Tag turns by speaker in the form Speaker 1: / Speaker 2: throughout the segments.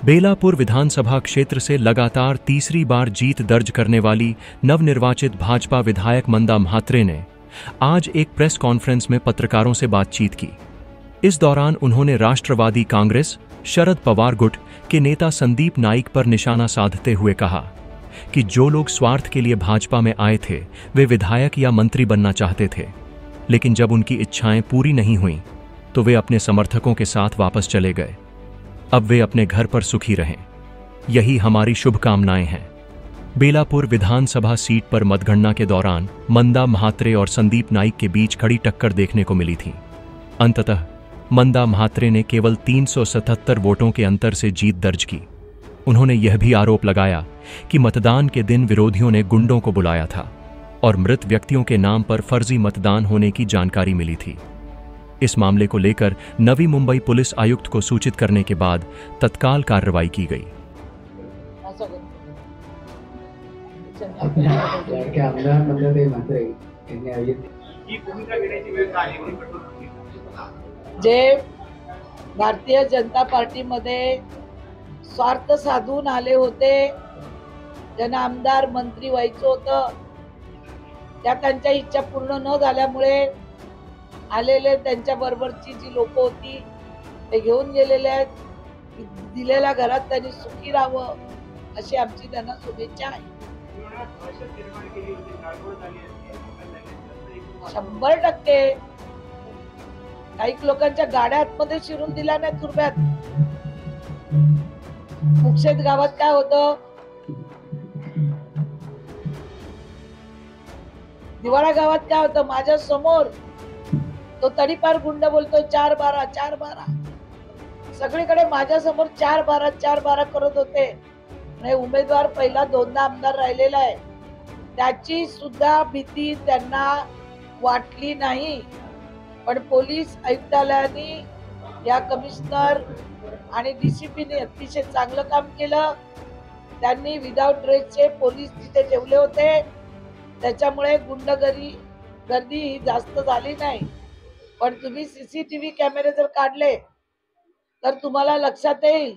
Speaker 1: बेलापुर विधानसभा क्षेत्र से लगातार तीसरी बार जीत दर्ज करने वाली नवनिर्वाचित भाजपा विधायक मंदा म्हात्रे ने आज एक प्रेस कॉन्फ्रेंस में पत्रकारों से बातचीत की। इस दौरान उन्होंने राष्ट्रवादी कांग्रेस शरद पवार गुट के नेता संदीप नाइक पर निशाना साधते हुए कहा कि जो लोग स्वार्थ के लिए भाजपा में आए थे वे विधायक या मंत्री बनना चाहते थे, लेकिन जब उनकी इच्छाएं पूरी नहीं हुईं तो वे अपने समर्थकों के साथ वापस चले गए। अब वे अपने घर पर सुखी रहें, यही हमारी शुभकामनाएं हैं। बेलापुर विधानसभा सीट पर मतगणना के दौरान मंदा म्हात्रे और संदीप नाइक के बीच कड़ी टक्कर देखने को मिली थी। अंततः मंदा म्हात्रे ने केवल 377 वोटों के अंतर से जीत दर्ज की। उन्होंने यह भी आरोप लगाया कि मतदान के दिन विरोधियों ने गुंडों को बुलाया था और मृत व्यक्तियों के नाम पर फर्जी मतदान होने की जानकारी मिली थी। इस मामले को लेकर नवी मुंबई पुलिस आयुक्त को सूचित करने के बाद तत्काल कार्रवाई की गई।
Speaker 2: जे भारतीय जनता पार्टीमध्ये स्वार्थ साधून आले होते, ज्यांना आमदार मंत्री व्हायचं होतं, त्या त्यांच्या इच्छा पूर्ण न झाल्यामुळे आलेले त्यांच्या बरोबरची जी लोक होती ते घेऊन गेलेले आहेत। दिलेल्या घरात त्यांनी सुखी राहावं अशी आमची त्यांना शुभेच्छा आहे। 100% काही लोकांच्या गाड्या आतमध्ये शिरून दिल्या नाहीत तुर्ब्यात। मुक्षेत गावात काय होतं, दिवाळा गावात काय होतं, माझ्या समोर तो तडीपार गुंड बोलतो 4-12 4-12, सगळीकडे माझ्या समोर 4-12 4-12 करत होते। आणि उमेदवार पहिला दोनदा आमदार राहिलेला आहे, त्याची सुद्धा भीती त्यांना वाटली नाही। पण पोलीस आयुक्तालयाने, या कमिशनर आणि डीसीपीने अतिशय चांगलं काम केलं। त्यांनी विदाउट ड्रेसचे पोलीस तिथे ठेवले होते, त्याच्यामुळे गर्दी ही जास्त झाली नाही। पण तुम्ही सीसीटीव्ही कॅमेरे जर काढले तर तुम्हाला लक्षात येईल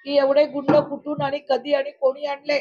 Speaker 2: की एवढे गुंड कुठून आणि कधी आणि कोणी आणले।